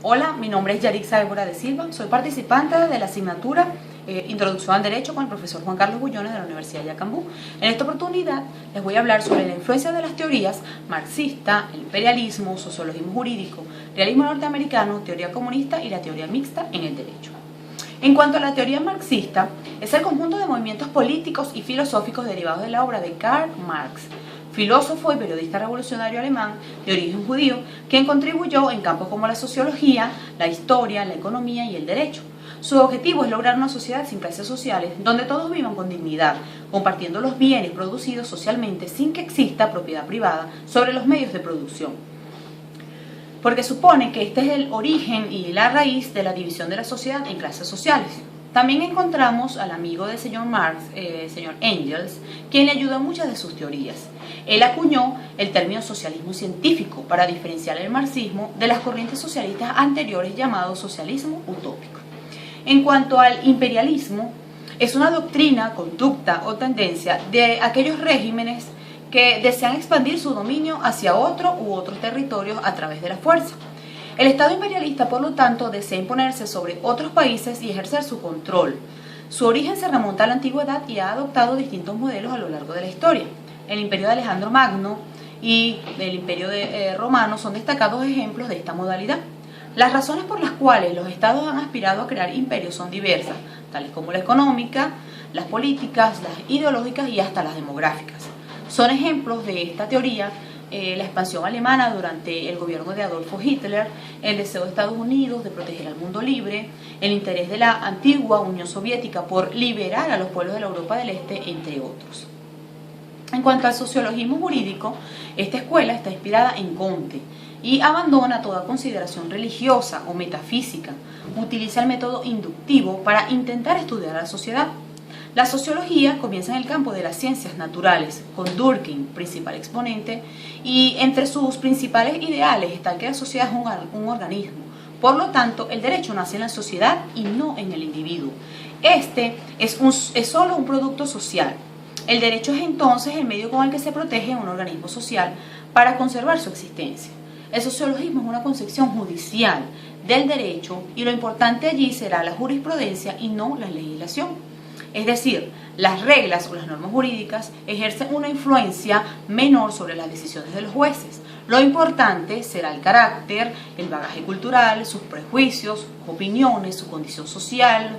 Hola, mi nombre es Yarixa Évora de Silva, soy participante de la asignatura Introducción al Derecho con el profesor Juan Carlos Bullones de la Universidad de Yacambú. En esta oportunidad les voy a hablar sobre la influencia de las teorías marxista, el imperialismo, sociologismo jurídico, realismo norteamericano, teoría comunista y la teoría mixta en el derecho. En cuanto a la teoría marxista, es el conjunto de movimientos políticos y filosóficos derivados de la obra de Karl Marx, filósofo y periodista revolucionario alemán de origen judío, quien contribuyó en campos como la sociología, la historia, la economía y el derecho. Su objetivo es lograr una sociedad sin clases sociales, donde todos vivan con dignidad, compartiendo los bienes producidos socialmente sin que exista propiedad privada sobre los medios de producción. Porque supone que este es el origen y la raíz de la división de la sociedad en clases sociales. También encontramos al amigo del señor Marx, señor Engels, quien le ayudó en muchas de sus teorías. Él acuñó el término socialismo científico para diferenciar el marxismo de las corrientes socialistas anteriores llamados socialismo utópico. En cuanto al imperialismo, es una doctrina, conducta o tendencia de aquellos regímenes que desean expandir su dominio hacia otro u otros territorios a través de la fuerza. El Estado imperialista, por lo tanto, desea imponerse sobre otros países y ejercer su control. Su origen se remonta a la antigüedad y ha adoptado distintos modelos a lo largo de la historia. El imperio de Alejandro Magno y el imperio romano son destacados ejemplos de esta modalidad. Las razones por las cuales los estados han aspirado a crear imperios son diversas, tales como la económica, las políticas, las ideológicas y hasta las demográficas. Son ejemplos de esta teoría la expansión alemana durante el gobierno de Adolfo Hitler, el deseo de Estados Unidos de proteger al mundo libre, el interés de la antigua Unión Soviética por liberar a los pueblos de la Europa del Este, entre otros. En cuanto al sociologismo jurídico, esta escuela está inspirada en Comte y abandona toda consideración religiosa o metafísica. Utiliza el método inductivo para intentar estudiar a la sociedad. La sociología comienza en el campo de las ciencias naturales, con Durkheim, principal exponente, y entre sus principales ideales está que la sociedad es un organismo. Por lo tanto, el derecho nace en la sociedad y no en el individuo. Este es solo un producto social. El derecho es entonces el medio con el que se protege un organismo social para conservar su existencia. El sociologismo es una concepción judicial del derecho y lo importante allí será la jurisprudencia y no la legislación. Es decir, las reglas o las normas jurídicas ejercen una influencia menor sobre las decisiones de los jueces. Lo importante será el carácter, el bagaje cultural, sus prejuicios, opiniones, su condición social,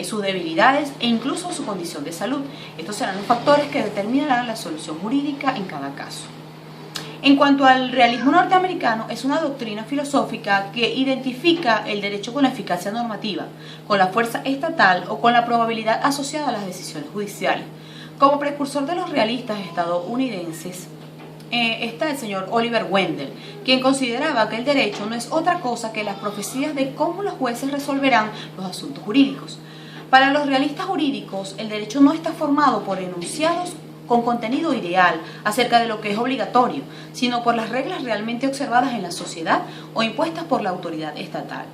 sus debilidades e incluso su condición de salud. Estos serán los factores que determinarán la solución jurídica en cada caso. En cuanto al realismo norteamericano, es una doctrina filosófica que identifica el derecho con la eficacia normativa, con la fuerza estatal o con la probabilidad asociada a las decisiones judiciales. Como precursor de los realistas estadounidenses, está el señor Oliver Wendell, quien consideraba que el derecho no es otra cosa que las profecías de cómo los jueces resolverán los asuntos jurídicos. Para los realistas jurídicos, el derecho no está formado por enunciados con contenido ideal acerca de lo que es obligatorio, sino por las reglas realmente observadas en la sociedad o impuestas por la autoridad estatal.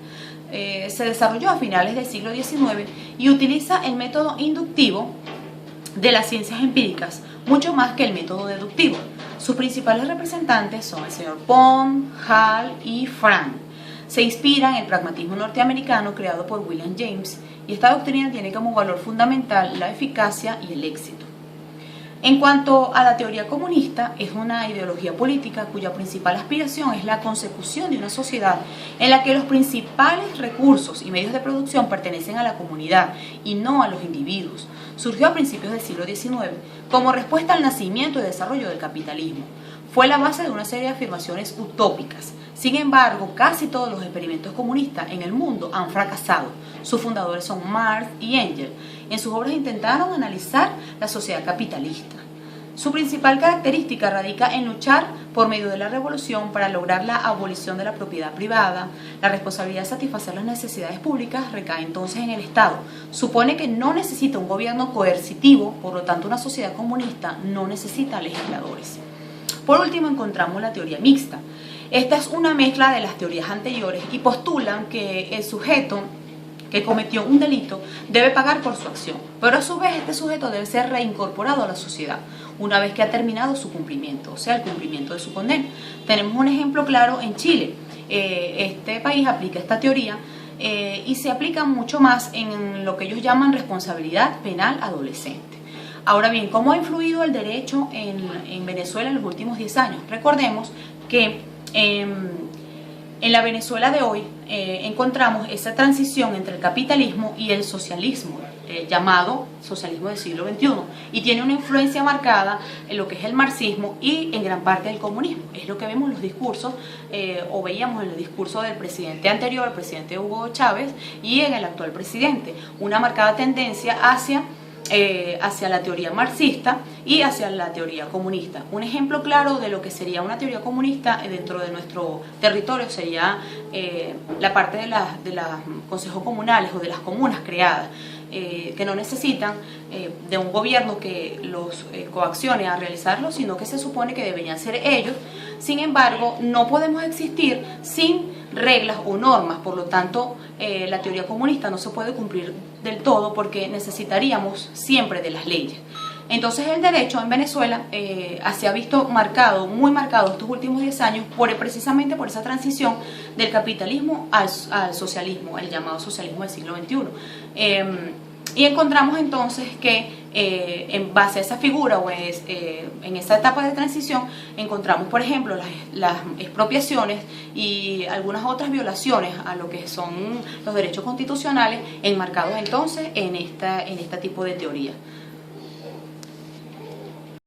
Se desarrolló a finales del siglo XIX y utiliza el método inductivo de las ciencias empíricas, mucho más que el método deductivo. Sus principales representantes son el señor Pond, Hall y Frank. Se inspira en el pragmatismo norteamericano creado por William James y esta doctrina tiene como valor fundamental la eficacia y el éxito. En cuanto a la teoría comunista, es una ideología política cuya principal aspiración es la consecución de una sociedad en la que los principales recursos y medios de producción pertenecen a la comunidad y no a los individuos. Surgió a principios del siglo XIX como respuesta al nacimiento y desarrollo del capitalismo. Fue la base de una serie de afirmaciones utópicas. Sin embargo, casi todos los experimentos comunistas en el mundo han fracasado. Sus fundadores son Marx y Engels. En sus obras intentaron analizar la sociedad capitalista. Su principal característica radica en luchar por medio de la revolución para lograr la abolición de la propiedad privada. La responsabilidad de satisfacer las necesidades públicas recae entonces en el Estado. Supone que no necesita un gobierno coercitivo, por lo tanto una sociedad comunista no necesita legisladores. Por último encontramos la teoría mixta. Esta es una mezcla de las teorías anteriores y postulan que el sujeto que cometió un delito debe pagar por su acción, pero a su vez este sujeto debe ser reincorporado a la sociedad una vez que ha terminado su cumplimiento, o sea, el cumplimiento de su condena. Tenemos un ejemplo claro en Chile. este país aplica esta teoría y se aplica mucho más en lo que ellos llaman responsabilidad penal adolescente. Ahora bien, ¿cómo ha influido el derecho en Venezuela en los últimos 10 años? Recordemos que en la Venezuela de hoy encontramos esa transición entre el capitalismo y el socialismo, llamado socialismo del siglo XXI, y tiene una influencia marcada en lo que es el marxismo y en gran parte del comunismo. Es lo que vemos en los discursos, o veíamos en el discurso del presidente anterior, el presidente Hugo Chávez, y en el actual presidente, una marcada tendencia hacia la teoría marxista y hacia la teoría comunista. Un ejemplo claro de lo que sería una teoría comunista dentro de nuestro territorio sería la parte de los consejos comunales o de las comunas creadas, que no necesitan de un gobierno que los coaccione a realizarlo, sino que se supone que deberían ser ellos. Sin embargo, no podemos existir sin reglas o normas, por lo tanto la teoría comunista no se puede cumplir del todo porque necesitaríamos siempre de las leyes. Entonces el derecho en Venezuela se ha visto marcado, muy marcado estos últimos 10 años precisamente por esa transición del capitalismo al socialismo, el llamado socialismo del siglo XXI. Y encontramos entonces que en base a esa figura o en esa etapa de transición encontramos, por ejemplo, las expropiaciones y algunas otras violaciones a lo que son los derechos constitucionales enmarcados entonces en este tipo de teoría.